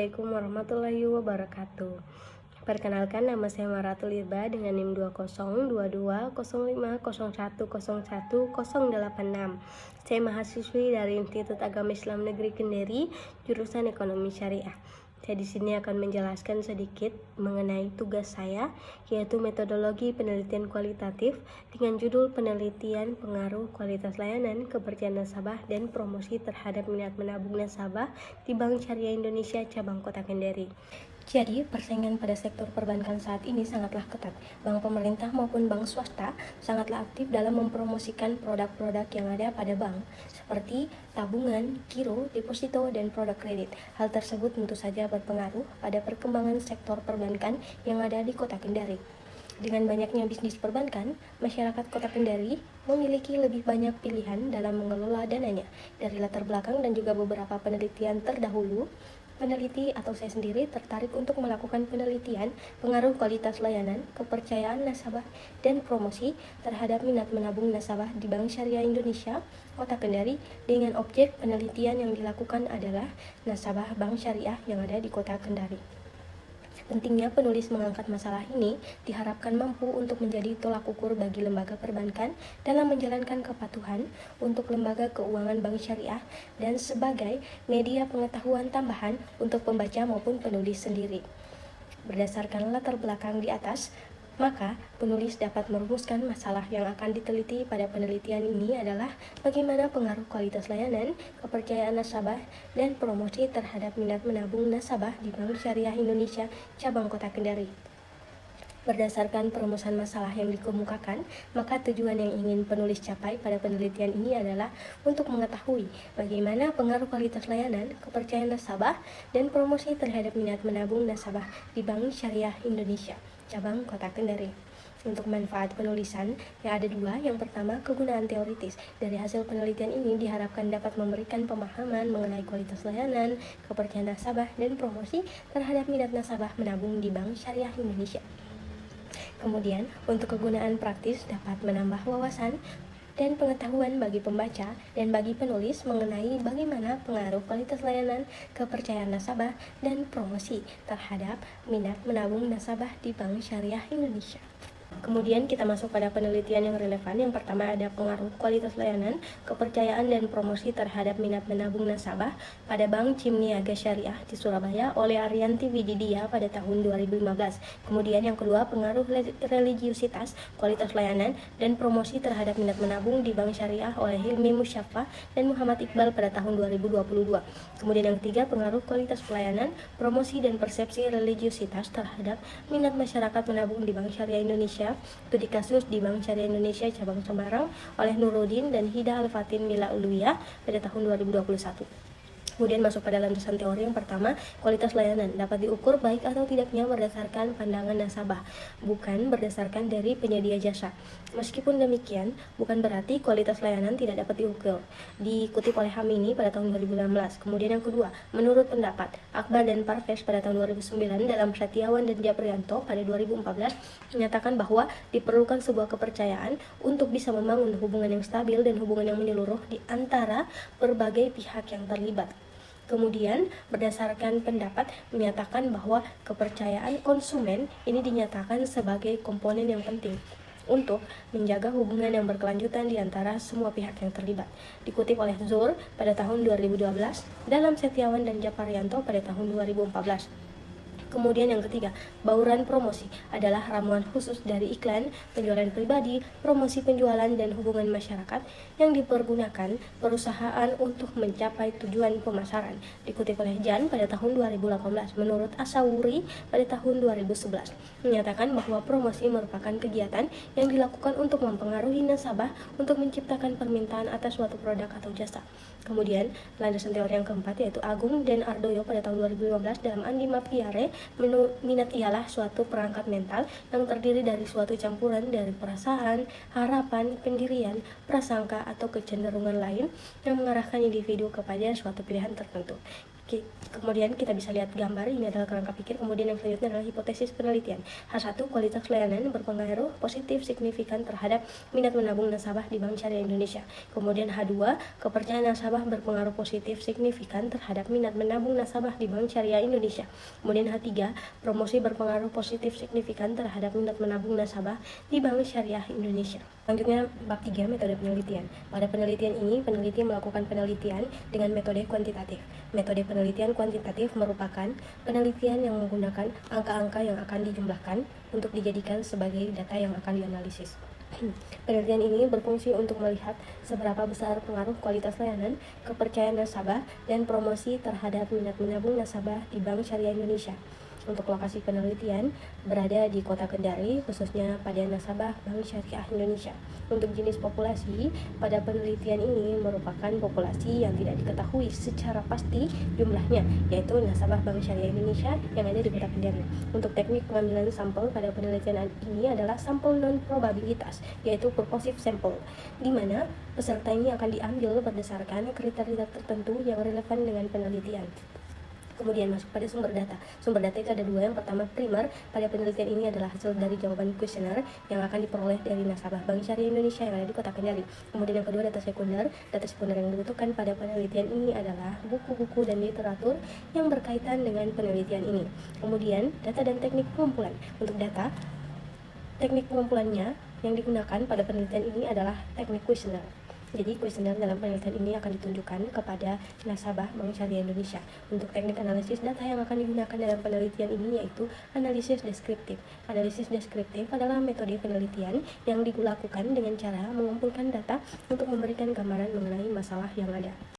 Assalamualaikum warahmatullahi wabarakatuh. Perkenalkan, nama saya Maratul Irba dengan NIM 20220510101086. Saya mahasiswi dari Institut Agama Islam Negeri Kendari, jurusan Ekonomi Syariah. Saya di sini akan menjelaskan sedikit mengenai tugas saya, yaitu metodologi penelitian kualitatif dengan judul penelitian pengaruh kualitas layanan, kepercayaan nasabah, dan promosi terhadap minat menabung nasabah di Bank Syariah Indonesia Cabang Kota Kendari. Jadi, persaingan pada sektor perbankan saat ini sangatlah ketat. Bank pemerintah maupun bank swasta sangatlah aktif dalam mempromosikan produk-produk yang ada pada bank, seperti tabungan, giro, deposito, dan produk kredit. Hal tersebut tentu saja berpengaruh pada perkembangan sektor perbankan yang ada di Kota Kendari. Dengan banyaknya bisnis perbankan, masyarakat Kota Kendari memiliki lebih banyak pilihan dalam mengelola dananya. Dari latar belakang dan juga beberapa penelitian terdahulu, peneliti atau saya sendiri tertarik untuk melakukan penelitian pengaruh kualitas layanan, kepercayaan nasabah, dan promosi terhadap minat menabung nasabah di Bank Syariah Indonesia Kota Kendari dengan objek penelitian yang dilakukan adalah nasabah Bank Syariah yang ada di Kota Kendari. Pentingnya penulis mengangkat masalah ini diharapkan mampu untuk menjadi tolak ukur bagi lembaga perbankan dalam menjalankan kepatuhan untuk lembaga keuangan bank syariah dan sebagai media pengetahuan tambahan untuk pembaca maupun penulis sendiri. Berdasarkan latar belakang di atas, maka penulis dapat merumuskan masalah yang akan diteliti pada penelitian ini adalah bagaimana pengaruh kualitas layanan, kepercayaan nasabah, dan promosi terhadap minat menabung nasabah di Bank Syariah Indonesia Cabang Kota Kendari. Berdasarkan perumusan masalah yang dikemukakan, maka tujuan yang ingin penulis capai pada penelitian ini adalah untuk mengetahui bagaimana pengaruh kualitas layanan, kepercayaan nasabah, dan promosi terhadap minat menabung nasabah di Bank Syariah Indonesia Cabang Kota Kendari. Untuk manfaat penulisan yang ada dua. Yang pertama, kegunaan teoritis. Dari hasil penelitian ini diharapkan dapat memberikan pemahaman mengenai kualitas layanan, kepercayaan nasabah, dan promosi terhadap minat nasabah menabung di Bank Syariah Indonesia. Kemudian, untuk kegunaan praktis dapat menambah wawasan dan pengetahuan bagi pembaca dan bagi penulis mengenai bagaimana pengaruh kualitas layanan, kepercayaan nasabah, dan promosi terhadap minat menabung nasabah di Bank Syariah Indonesia. Kemudian kita masuk pada penelitian yang relevan. Yang pertama ada pengaruh kualitas layanan, kepercayaan, dan promosi terhadap minat menabung nasabah pada Bank Cimniaga Syariah di Surabaya oleh Arianti Wididia pada tahun 2015. Kemudian yang kedua, pengaruh religiusitas, kualitas layanan, dan promosi terhadap minat menabung di Bank Syariah oleh Hilmi Musyafa dan Muhammad Iqbal pada tahun 2022. Kemudian yang ketiga, pengaruh kualitas pelayanan, promosi, dan persepsi religiusitas terhadap minat masyarakat menabung di Bank Syariah Indonesia. Studi kasus di Bank Syariah Indonesia Cabang Semarang oleh Nuruddin dan Hida Al-Fatin Mila Uluya pada tahun 2021. Kemudian masuk pada landasan teori yang pertama, kualitas layanan dapat diukur baik atau tidaknya berdasarkan pandangan nasabah, bukan berdasarkan dari penyedia jasa. Meskipun demikian, bukan berarti kualitas layanan tidak dapat diukur. Dikutip oleh Hamini pada tahun 2016. Kemudian yang kedua, menurut pendapat Akbar dan Parves pada tahun 2009 dalam Setiawan dan Japrianto pada 2014 menyatakan bahwa diperlukan sebuah kepercayaan untuk bisa membangun hubungan yang stabil dan hubungan yang menyeluruh di antara berbagai pihak yang terlibat. Kemudian, berdasarkan pendapat menyatakan bahwa kepercayaan konsumen ini dinyatakan sebagai komponen yang penting untuk menjaga hubungan yang berkelanjutan di antara semua pihak yang terlibat. Dikutip oleh Zur pada tahun 2012 dalam Setiawan dan Japrianto pada tahun 2014. Kemudian yang ketiga, bauran promosi adalah ramuan khusus dari iklan, penjualan pribadi, promosi penjualan, dan hubungan masyarakat yang dipergunakan perusahaan untuk mencapai tujuan pemasaran. Dikutip oleh Jan pada tahun 2018. Menurut Asawuri pada tahun 2011 menyatakan bahwa promosi merupakan kegiatan yang dilakukan untuk mempengaruhi nasabah untuk menciptakan permintaan atas suatu produk atau jasa. Kemudian landasan teori yang keempat yaitu Agung dan Ardoyo pada tahun 2015 dalam Andi Mapiare. Minat ialah suatu perangkat mental yang terdiri dari suatu campuran dari perasaan, harapan, pendirian, prasangka, atau kecenderungan lain yang mengarahkan individu kepada suatu pilihan tertentu. Kemudian kita bisa lihat gambar, ini adalah kerangka pikir. Kemudian yang selanjutnya adalah hipotesis penelitian. H1, kualitas layanan berpengaruh positif signifikan terhadap minat menabung nasabah di Bank Syariah Indonesia. Kemudian H2, kepercayaan nasabah berpengaruh positif signifikan terhadap minat menabung nasabah di Bank Syariah Indonesia. Kemudian H3, promosi berpengaruh positif signifikan terhadap minat menabung nasabah di Bank Syariah Indonesia. Selanjutnya bab 3, metode penelitian. Pada penelitian ini, peneliti melakukan penelitian dengan metode kuantitatif. Metode penelitian kuantitatif merupakan penelitian yang menggunakan angka-angka yang akan dijumlahkan untuk dijadikan sebagai data yang akan dianalisis. Penelitian ini berfungsi untuk melihat seberapa besar pengaruh kualitas layanan, kepercayaan nasabah, dan promosi terhadap minat menabung nasabah di Bank Syariah Indonesia. Untuk lokasi penelitian berada di Kota Kendari, khususnya pada nasabah Bank Syariah Indonesia. Untuk jenis populasi, pada penelitian ini merupakan populasi yang tidak diketahui secara pasti jumlahnya, yaitu nasabah Bank Syariah Indonesia yang ada di Kota Kendari. Untuk teknik pengambilan sampel pada penelitian ini adalah sampel non-probabilitas, yaitu purposive sample, di mana peserta ini akan diambil berdasarkan kriteria tertentu yang relevan dengan penelitian. Kemudian masuk pada sumber data. Sumber data itu ada dua. Yang pertama, primer. Pada penelitian ini adalah hasil dari jawaban kuesioner yang akan diperoleh dari nasabah Bank Syariah Indonesia yang ada di Kota Kendari. Kemudian yang kedua, data sekunder. Data sekunder yang dibutuhkan pada penelitian ini adalah buku-buku dan literatur yang berkaitan dengan penelitian ini. Kemudian data dan teknik pengumpulan. Untuk data, teknik pengumpulannya yang digunakan pada penelitian ini adalah teknik kuesioner. Jadi kuesioner dalam penelitian ini akan ditunjukkan kepada nasabah Bank Syariah Indonesia. Untuk teknik analisis data yang akan digunakan dalam penelitian ini yaitu analisis deskriptif. Analisis deskriptif adalah metode penelitian yang dilakukan dengan cara mengumpulkan data untuk memberikan gambaran mengenai masalah yang ada.